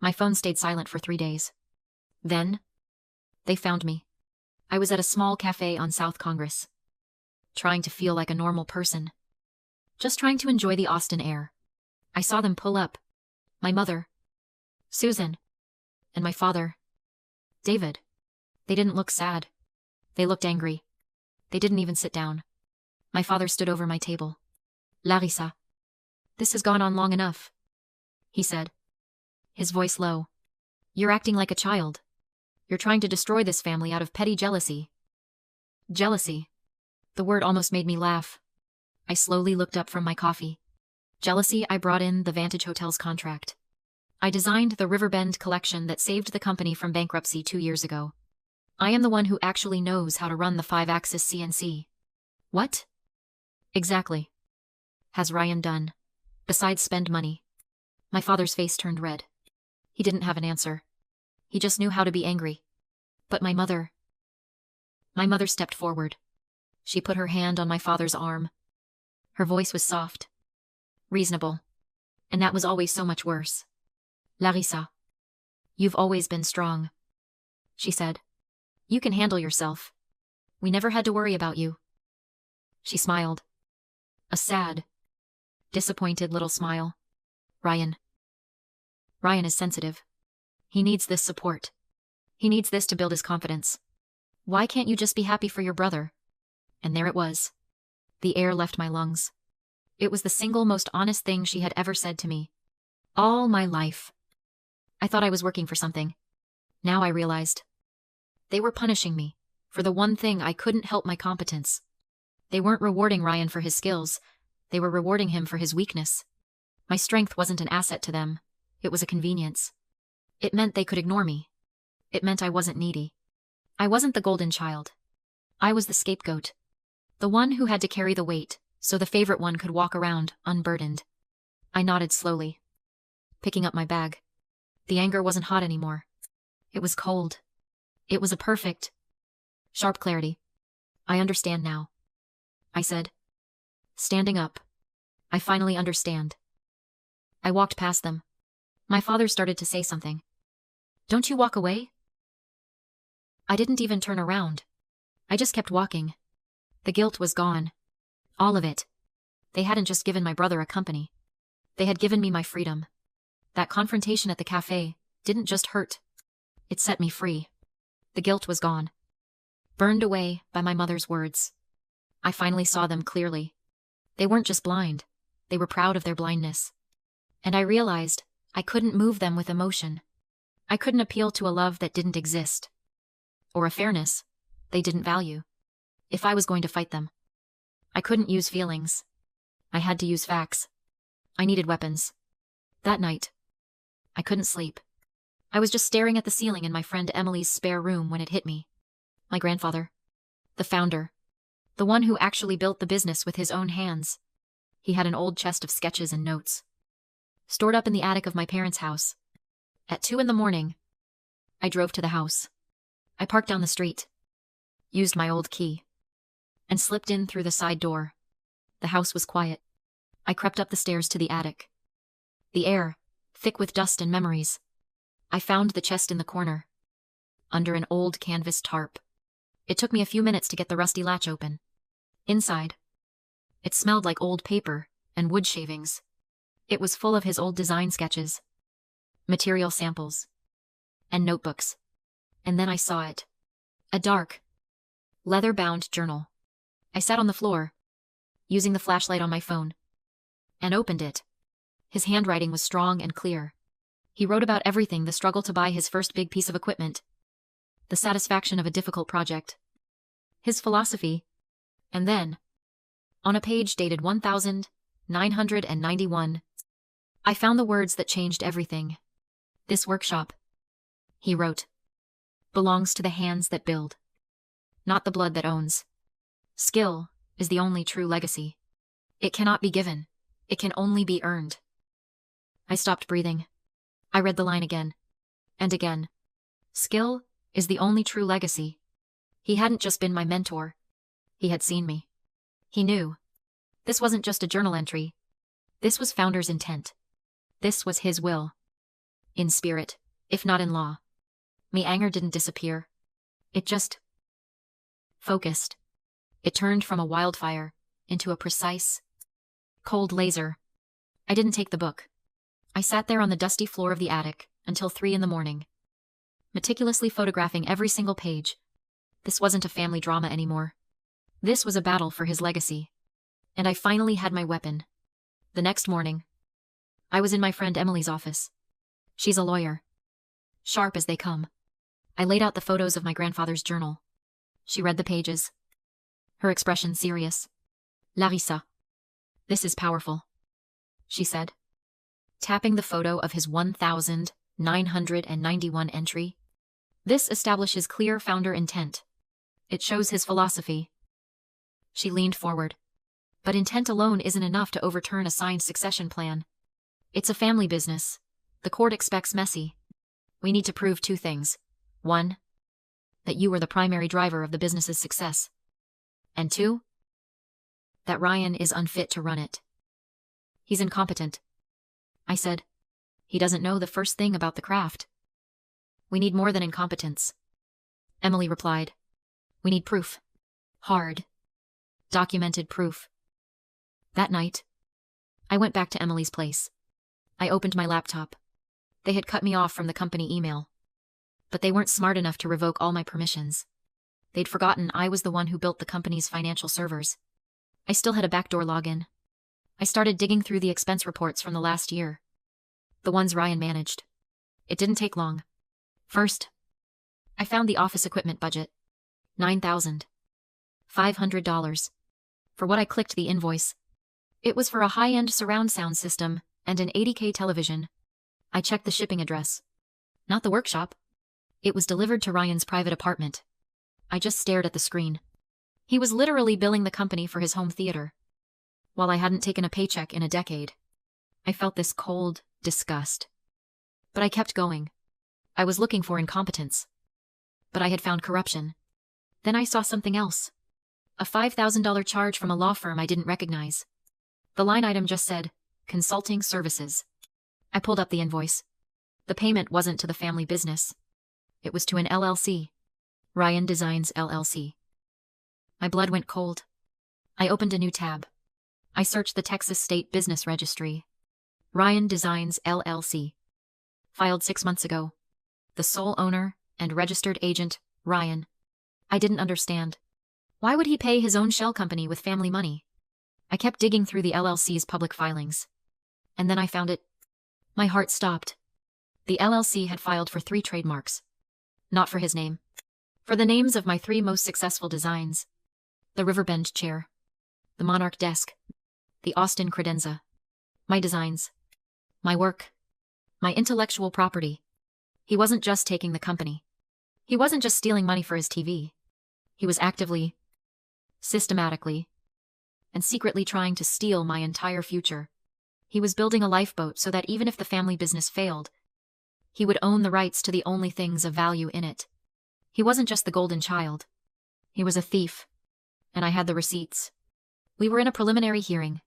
My phone stayed silent for 3 days. Then, they found me. I was at a small cafe on South Congress, trying to feel like a normal person. Just trying to enjoy the Austin air. I saw them pull up. My mother, Susan, and my father, David. They didn't look sad. They looked angry. They didn't even sit down. My father stood over my table. Larissa, this has gone on long enough, he said, his voice low. You're acting like a child. You're trying to destroy this family out of petty jealousy. Jealousy. The word almost made me laugh. I slowly looked up from my coffee. Jealousy. I brought in the Vantage Hotels contract. I designed the Riverbend collection that saved the company from bankruptcy 2 years ago. I am the one who actually knows how to run the 5-axis CNC. What? Exactly. Has Ryan done, besides spend money? My father's face turned red. He didn't have an answer. He just knew how to be angry. But my mother stepped forward. She put her hand on my father's arm. Her voice was soft, reasonable, and that was always so much worse. Larissa, you've always been strong, she said. You can handle yourself. We never had to worry about you. She smiled. A sad, disappointed little smile. Ryan is sensitive. He needs this support. He needs this to build his confidence. Why can't you just be happy for your brother? And there it was. The air left my lungs. It was the single most honest thing she had ever said to me. All my life. I thought I was working for something. Now I realized. They were punishing me for the one thing I couldn't help, my competence. They weren't rewarding Ryan for his skills. They were rewarding him for his weakness. My strength wasn't an asset to them. It was a convenience. It meant they could ignore me. It meant I wasn't needy. I wasn't the golden child. I was the scapegoat. The one who had to carry the weight so the favorite one could walk around unburdened. I nodded slowly, picking up my bag. The anger wasn't hot anymore. It was cold. It was a perfect, sharp clarity. I understand now, I said, standing up. I finally understand. I walked past them. My father started to say something. Don't you walk away? I didn't even turn around. I just kept walking. The guilt was gone. All of it. They hadn't just given my brother a company. They had given me my freedom. That confrontation at the cafe didn't just hurt. It set me free. The guilt was gone. Burned away by my mother's words. I finally saw them clearly. They weren't just blind. They were proud of their blindness. And I realized I couldn't move them with emotion. I couldn't appeal to a love that didn't exist. Or a fairness they didn't value. If I was going to fight them, I couldn't use feelings. I had to use facts. I needed weapons. That night, I couldn't sleep. I was just staring at the ceiling in my friend Emily's spare room when it hit me. My grandfather, the founder, the one who actually built the business with his own hands. He had an old chest of sketches and notes, stored up in the attic of my parents' house. At 2 a.m, I drove to the house. I parked down the street, used my old key, and slipped in through the side door. The house was quiet. I crept up the stairs to the attic. The air, thick with dust and memories. I found the chest in the corner, under an old canvas tarp. It took me a few minutes to get the rusty latch open. Inside, it smelled like old paper and wood shavings. It was full of his old design sketches, material samples, and notebooks. And then I saw it. A dark, leather-bound journal. I sat on the floor, using the flashlight on my phone, and opened it. His handwriting was strong and clear. He wrote about everything: the struggle to buy his first big piece of equipment, the satisfaction of a difficult project, his philosophy, and then, on a page dated 1991, I found the words that changed everything. This workshop, he wrote, belongs to the hands that build, not the blood that owns. Skill is the only true legacy. It cannot be given. It can only be earned. I stopped breathing. I read the line again and again. Skill is the only true legacy. He hadn't just been my mentor. He had seen me. He knew. This wasn't just a journal entry. This was Founder's intent. This was his will. In spirit, if not in law. My anger didn't disappear. It just focused. It turned from a wildfire into a precise, cold laser. I didn't take the book. I sat there on the dusty floor of the attic until 3 in the morning, meticulously photographing every single page. This wasn't a family drama anymore. This was a battle for his legacy. And I finally had my weapon. The next morning, I was in my friend Emily's office. She's a lawyer. Sharp as they come. I laid out the photos of my grandfather's journal. She read the pages. Her expression serious. Larissa. This is powerful, she said, tapping the photo of his 1991 entry. This establishes clear founder intent. It shows his philosophy. She leaned forward. But intent alone isn't enough to overturn a signed succession plan. It's a family business. The court expects messy. We need to prove 2 things. 1, that you were the primary driver of the business's success. And 2, that Ryan is unfit to run it. He's incompetent, I said. He doesn't know the first thing about the craft. We need more than incompetence, Emily replied. We need proof. Hard, documented proof. That night, I went back to Emily's place. I opened my laptop. They had cut me off from the company email. But they weren't smart enough to revoke all my permissions. They'd forgotten I was the one who built the company's financial servers. I still had a backdoor login. I started digging through the expense reports from the last year. The ones Ryan managed. It didn't take long. First, I found the office equipment budget. $9,500. For what I clicked the invoice. It was for a high-end surround sound system and an 80K television. I checked the shipping address. Not the workshop. It was delivered to Ryan's private apartment. I just stared at the screen. He was literally billing the company for his home theater. While I hadn't taken a paycheck in a decade, I felt this cold disgust. But I kept going. I was looking for incompetence. But I had found corruption. Then I saw something else. A $5,000 charge from a law firm I didn't recognize. The line item just said, consulting services. I pulled up the invoice. The payment wasn't to the family business. It was to an LLC. Ryan Designs LLC. My blood went cold. I opened a new tab. I searched the Texas State Business Registry. Ryan Designs LLC. Filed 6 months ago. The sole owner and registered agent, Ryan. I didn't understand. Why would he pay his own shell company with family money? I kept digging through the LLC's public filings. And then I found it. My heart stopped. The LLC had filed for 3 trademarks. Not for his name. For the names of my 3 most successful designs. The Riverbend chair. The Monarch desk. The Austin credenza. My designs. My work. My intellectual property. He wasn't just taking the company. He wasn't just stealing money for his TV. He was actively, systematically, and secretly trying to steal my entire future. He was building a lifeboat so that even if the family business failed, he would own the rights to the only things of value in it. He wasn't just the golden child. He was a thief. And I had the receipts. We were in a preliminary hearing.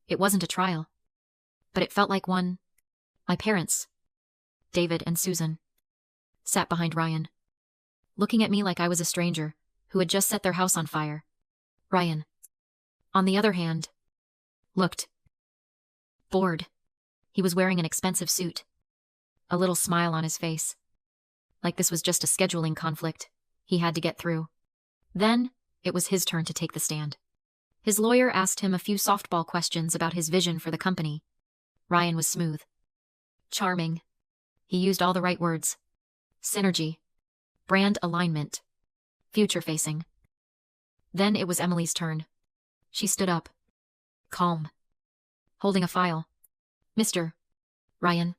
It wasn't a trial. But it felt like one. My parents, David and Susan, sat behind Ryan, looking at me like I was a stranger who had just set their house on fire. Ryan, on the other hand, looked bored. He was wearing an expensive suit. A little smile on his face. Like this was just a scheduling conflict he had to get through. Then, it was his turn to take the stand. His lawyer asked him a few softball questions about his vision for the company. Ryan was smooth. Charming. He used all the right words. Synergy. Brand alignment. Future-facing. Then it was Emily's turn. She stood up. Calm. Holding a file. Mr. Ryan.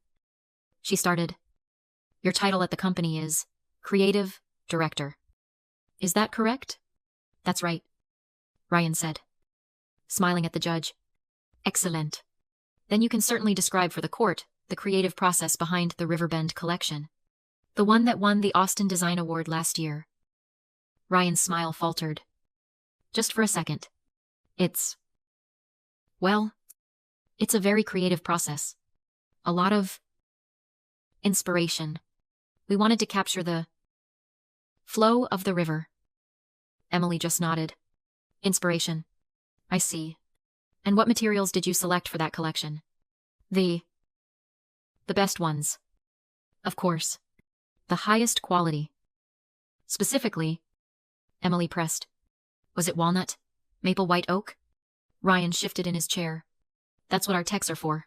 She started. Your title at the company is Creative Director. Is that correct? That's right, Ryan said, smiling at the judge. Excellent. Then you can certainly describe for the court the creative process behind the Riverbend collection. The one that won the Austin Design Award last year. Ryan's smile faltered. Just for a second. Well, it's a very creative process. A lot of Inspiration. We wanted to capture the flow of the river. Emily just nodded. Inspiration. I see. And what materials did you select for that collection? The best ones. Of course. The highest quality. Specifically, Emily pressed. Was it walnut? Maple white oak? Ryan shifted in his chair. That's what our techs are for.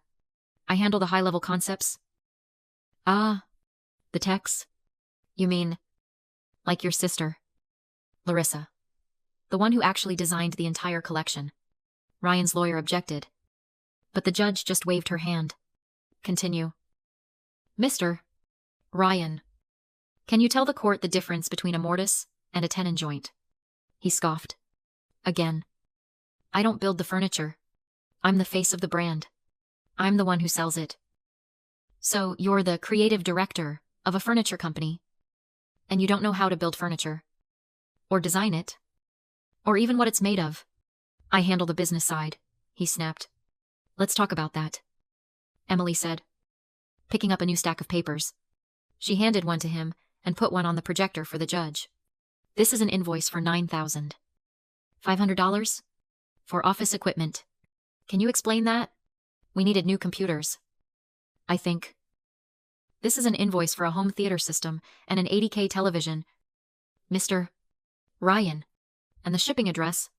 I handle the high-level concepts. Ah, the techs? You mean, like your sister, Larissa. The one who actually designed the entire collection. Ryan's lawyer objected. But the judge just waved her hand. Continue. Mr. Ryan, can you tell the court the difference between a mortise and a tenon joint? He scoffed. Again. I don't build the furniture. I'm the face of the brand. I'm the one who sells it. So you're the creative director of a furniture company, and you don't know how to build furniture, or design it, or even what it's made of. I handle the business side, he snapped. Let's talk about that, Emily said, picking up a new stack of papers. She handed one to him and put one on the projector for the judge. This is an invoice for $9,500 for office equipment. Can you explain that? We needed new computers. I think. This is an invoice for a home theater system and an 80K television. Mr. Ryan. And the shipping address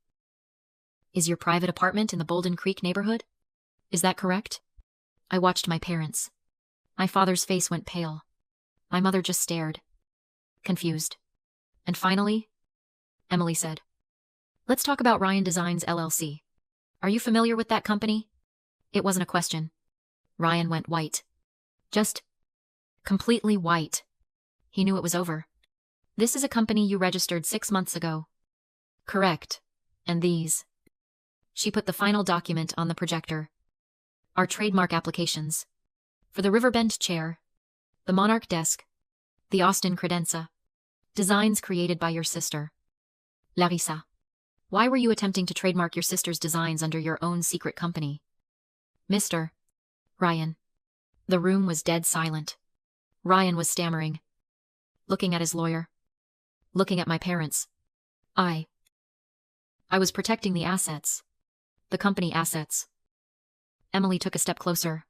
is your private apartment in the Bolden Creek neighborhood? Is that correct? I watched my parents. My father's face went pale. My mother just stared, confused. And finally, Emily said, let's talk about Ryan Designs LLC. Are you familiar with that company? It wasn't a question. Ryan went white. Just completely white. He knew it was over. This is a company you registered 6 months ago. Correct. And these. She put the final document on the projector. Our trademark applications. For the Riverbend chair, the Monarch desk, the Austin credenza. Designs created by your sister, Larissa. Why were you attempting to trademark your sister's designs under your own secret company? Mr. Ryan. The room was dead silent. Ryan was stammering, looking at his lawyer, looking at my parents. I was protecting the assets, the company assets. Emily took a step closer.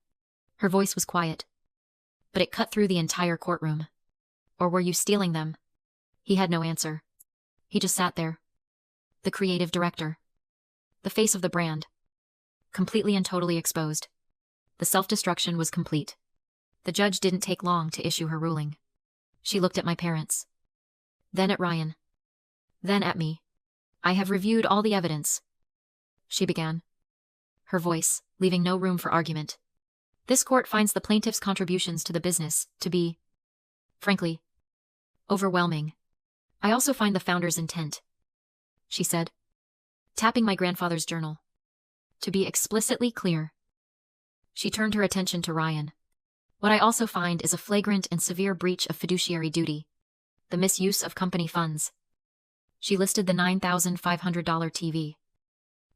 Her voice was quiet, but it cut through the entire courtroom. Or were you stealing them? He had no answer. He just sat there. The creative director. The face of the brand. Completely and totally exposed. The self-destruction was complete. The judge didn't take long to issue her ruling. She looked at my parents. Then at Ryan. Then at me. I have reviewed all the evidence, she began, her voice leaving no room for argument. This court finds the plaintiff's contributions to the business to be, frankly, overwhelming. I also find the founder's intent, she said, tapping my grandfather's journal. To be explicitly clear. She turned her attention to Ryan. What I also find is a flagrant and severe breach of fiduciary duty. The misuse of company funds. She listed the $9,500 TV.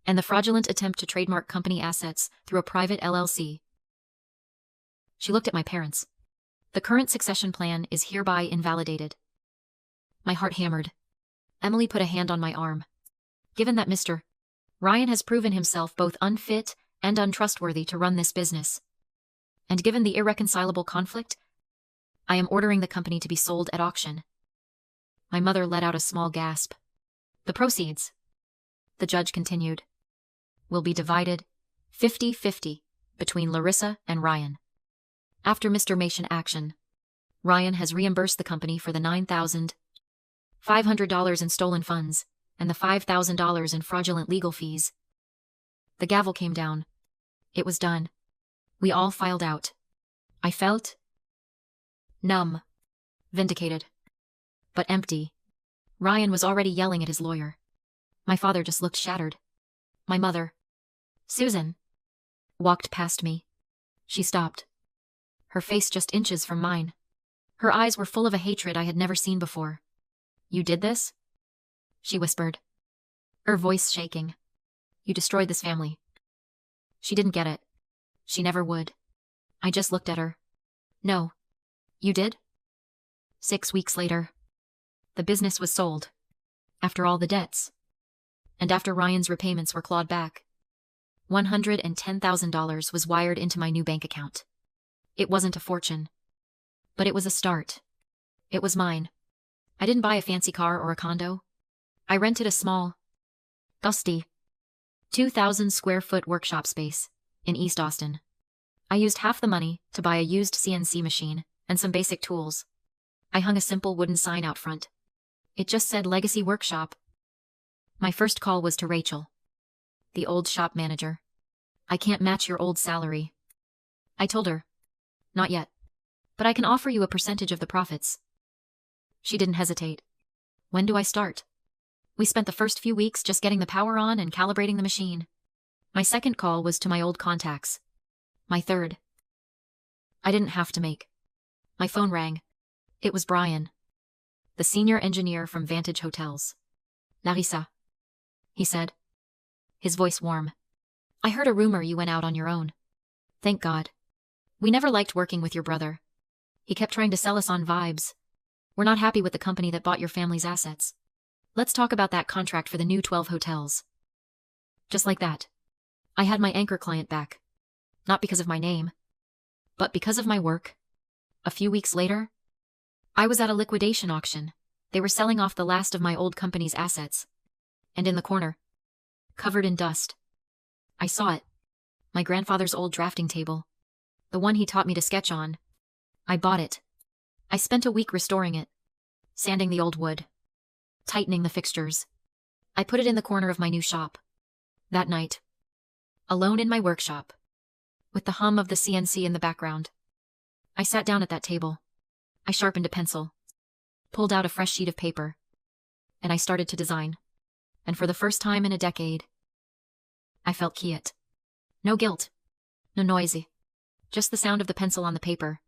And the fraudulent attempt to trademark company assets through a private LLC. She looked at my parents. The current succession plan is hereby invalidated. My heart hammered. Emily put a hand on my arm. Given that Mr. Ryan has proven himself both unfit and untrustworthy to run this business, and given the irreconcilable conflict, I am ordering the company to be sold at auction. My mother let out a small gasp. The proceeds, the judge continued, will be divided 50-50 between Larissa and Ryan. After Mr. Mason action, Ryan has reimbursed the company for the $9,500 in stolen funds and the $5,000 in fraudulent legal fees. The gavel came down. It was done. We all filed out. I felt numb, vindicated, but empty. Ryan was already yelling at his lawyer. My father just looked shattered. My mother, Susan, walked past me. She stopped. Her face just inches from mine. Her eyes were full of a hatred I had never seen before. You did this? She whispered, her voice shaking. You destroyed this family. She didn't get it. She never would. I just looked at her. No. You did? 6 weeks later. The business was sold. After all the debts. And after Ryan's repayments were clawed back. $110,000 was wired into my new bank account. It wasn't a fortune. But it was a start. It was mine. I didn't buy a fancy car or a condo. I rented a small, dusty, 2,000 square foot workshop space in East Austin. I used half the money to buy a used CNC machine and some basic tools. I hung a simple wooden sign out front. It just said Legacy Workshop. My first call was to Rachel, the old shop manager. I can't match your old salary. I told her, not yet, but I can offer you a percentage of the profits. She didn't hesitate. When do I start? We spent the first few weeks just getting the power on and calibrating the machine. My second call was to my old contacts. My third. I didn't have to make. My phone rang. It was Brian, the senior engineer from Vantage Hotels. Larissa, he said, his voice warm. I heard a rumor you went out on your own. Thank God. We never liked working with your brother. He kept trying to sell us on vibes. We're not happy with the company that bought your family's assets. Let's talk about that contract for the new 12 hotels. Just like that. I had my anchor client back. Not because of my name, but because of my work. A few weeks later, I was at a liquidation auction. They were selling off the last of my old company's assets. And in the corner, covered in dust, I saw it. My grandfather's old drafting table. The one he taught me to sketch on. I bought it. I spent a week restoring it, sanding the old wood, tightening the fixtures. I put it in the corner of my new shop. That night, alone in my workshop, with the hum of the CNC in the background, I sat down at that table. I sharpened a pencil, pulled out a fresh sheet of paper, and I started to design. And for the first time in a decade, I felt quiet. No guilt. No noisy. Just the sound of the pencil on the paper.